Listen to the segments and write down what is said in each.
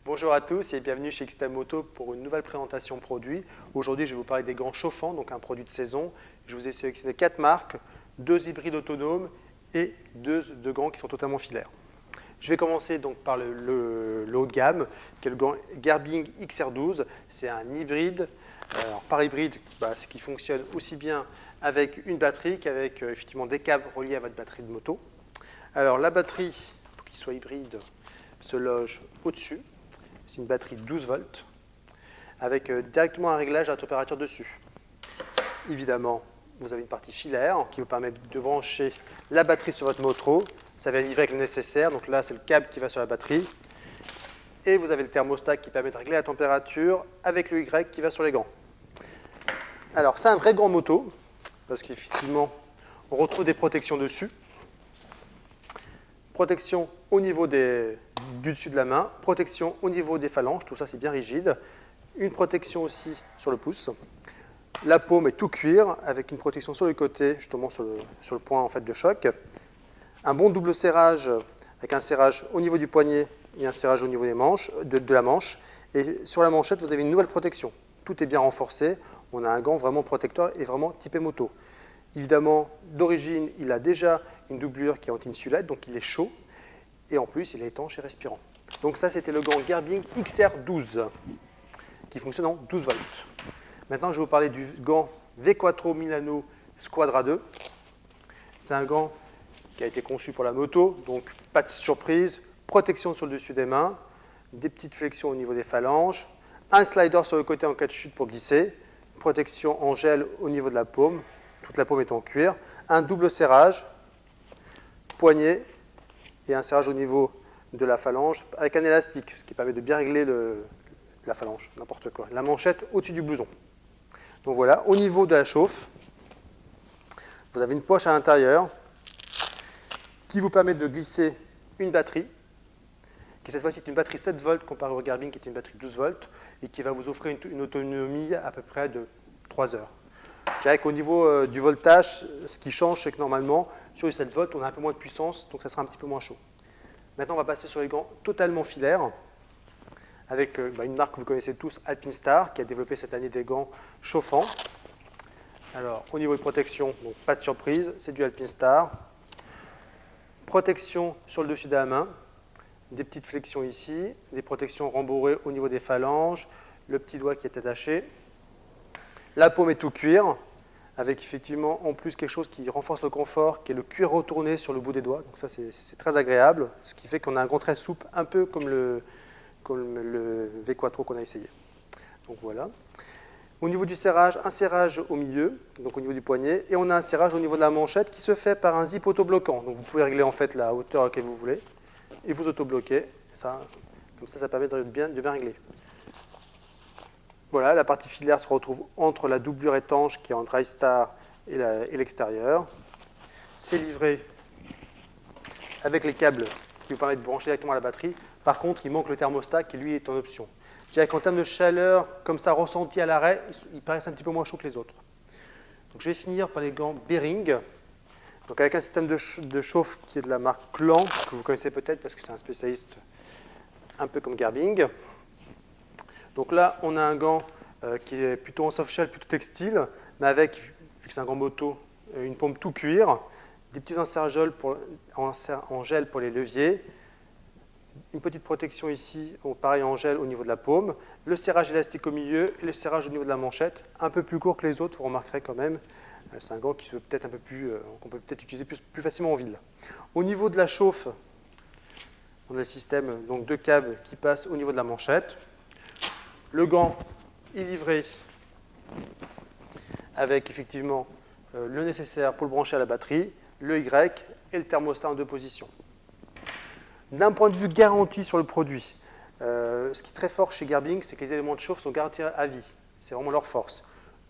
Bonjour à tous et bienvenue chez XTMoto pour une nouvelle présentation produit. Aujourd'hui, je vais vous parler des gants chauffants, donc un produit de saison. Je vous ai sélectionné 4 marques, 2 hybrides autonomes et 2 gants qui sont totalement filaires. Je vais commencer donc par le haut de gamme, qui est le gant Gerbing XR12. C'est un hybride. Alors, par hybride, c'est qui fonctionne aussi bien avec une batterie qu'avec effectivement des câbles reliés à votre batterie de moto. Alors, la batterie, pour qu'il soit hybride, se loge au-dessus. C'est une batterie 12 volts avec directement un réglage à la température dessus. Évidemment, vous avez une partie filaire qui vous permet de brancher la batterie sur votre moto. Ça vient livré avec le nécessaire. Donc là, c'est le câble qui va sur la batterie. Et vous avez le thermostat qui permet de régler la température avec le Y qui va sur les gants. Alors, c'est un vrai gant moto parce qu'effectivement, on retrouve des protections dessus. Protection au niveau du dessus de la main, protection au niveau des phalanges, tout ça c'est bien rigide. Une protection aussi sur le pouce. La paume est tout cuir avec une protection sur le côté, justement sur le point en fait, de choc. Un bon double serrage avec un serrage au niveau du poignet et un serrage au niveau des manches, de la manche. Et sur la manchette, vous avez une nouvelle protection. Tout est bien renforcé. On a un gant vraiment protecteur et vraiment typé moto. Évidemment, d'origine, il a déjà une doublure qui est anti-insulate, donc il est chaud. Et en plus, il est étanche et respirant. Donc ça, c'était le gant Gerbing XR12, qui fonctionne en 12 volts. Maintenant, je vais vous parler du gant V4 Milano Squadra 2. C'est un gant qui a été conçu pour la moto, donc pas de surprise, protection sur le dessus des mains, des petites flexions au niveau des phalanges, un slider sur le côté en cas de chute pour glisser, protection en gel au niveau de la paume, toute la paume est en cuir, un double serrage, poignet et un serrage au niveau de la phalange avec un élastique, ce qui permet de bien régler la phalange, n'importe quoi. La manchette au-dessus du blouson. Donc voilà, au niveau de la chauffe, vous avez une poche à l'intérieur qui vous permet de glisser une batterie, qui cette fois-ci est une batterie 7 volts comparée au Gerbing qui est une batterie 12 volts et qui va vous offrir une autonomie à peu près de 3 heures. Je dirais qu'au niveau du voltage, ce qui change, c'est que normalement, sur les 7 volts, on a un peu moins de puissance, donc ça sera un petit peu moins chaud. Maintenant, on va passer sur les gants totalement filaires, avec une marque que vous connaissez tous, Alpinstar, qui a développé cette année des gants chauffants. Alors, au niveau de protection, donc pas de surprise, c'est du Alpinstar. Protection sur le dessus de la main, des petites flexions ici, des protections rembourrées au niveau des phalanges, le petit doigt qui est attaché. La paume est tout cuir, avec effectivement en plus quelque chose qui renforce le confort, qui est le cuir retourné sur le bout des doigts. Donc ça, c'est très agréable, ce qui fait qu'on a un gant très souple, un peu comme le V4 qu'on a essayé. Donc voilà. Au niveau du serrage, un serrage au milieu, donc au niveau du poignet, et on a un serrage au niveau de la manchette qui se fait par un zip autobloquant. Donc vous pouvez régler en fait la hauteur à laquelle vous voulez, et vous autobloquez. Comme ça permet de bien régler. Voilà, la partie filaire se retrouve entre la doublure étanche qui est en Drystar et l'extérieur. C'est livré avec les câbles qui vous permettent de brancher directement à la batterie. Par contre, il manque le thermostat qui, lui, est en option. Je dirais qu'en termes de chaleur, comme ça, ressenti à l'arrêt, ils paraissent un petit peu moins chauds que les autres. Donc, je vais finir par les gants Bering. Donc, avec un système de chauffe qui est de la marque Clan, que vous connaissez peut-être parce que c'est un spécialiste un peu comme Gerbing. Donc là, on a un gant qui est plutôt en soft shell, plutôt textile, mais avec, vu que c'est un gant moto, une paume tout cuir, des petits inserts en gel pour les leviers, une petite protection ici, pareil en gel au niveau de la paume, le serrage élastique au milieu et le serrage au niveau de la manchette, un peu plus court que les autres, vous remarquerez quand même. C'est un gant qui qu'on peut peut-être utiliser plus facilement en ville. Au niveau de la chauffe, on a le système donc, de câbles qui passent au niveau de la manchette. Le gant est livré avec effectivement le nécessaire pour le brancher à la batterie, le Y et le thermostat en 2 positions. D'un point de vue garantie sur le produit, ce qui est très fort chez Gerbing, c'est que les éléments de chauffe sont garantis à vie. C'est vraiment leur force.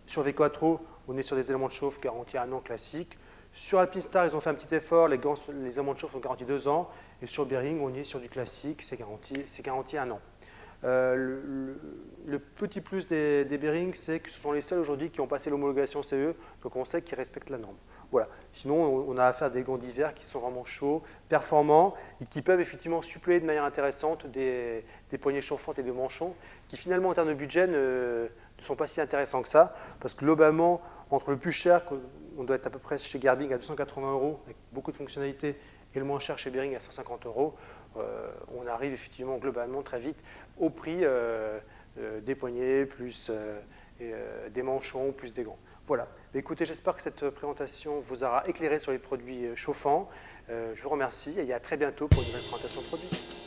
Sur V4, on est sur des éléments de chauffe garantis à 1 an classique. Sur Alpinstar, ils ont fait un petit effort, les éléments de chauffe sont garantis 2 ans. Et sur Bering, on est sur du classique, c'est garanti à 1 an. Le petit plus des bearings, c'est que ce sont les seuls aujourd'hui qui ont passé l'homologation CE, donc on sait qu'ils respectent la norme. Voilà. Sinon, on a affaire à des gants d'hiver qui sont vraiment chauds, performants, et qui peuvent effectivement suppléer de manière intéressante des poignées chauffantes et des manchons, qui finalement, en termes de budget, ne sont pas si intéressants que ça, parce que globalement, entre le plus cher, on doit être à peu près chez Gerbing à 280 €, avec beaucoup de fonctionnalités, et le moins cher chez Bearing à 150 €, on arrive effectivement globalement très vite au prix des poignées, plus des manchons, plus des gants. Voilà. Écoutez, j'espère que cette présentation vous aura éclairé sur les produits chauffants. Je vous remercie et à très bientôt pour une nouvelle présentation de produits.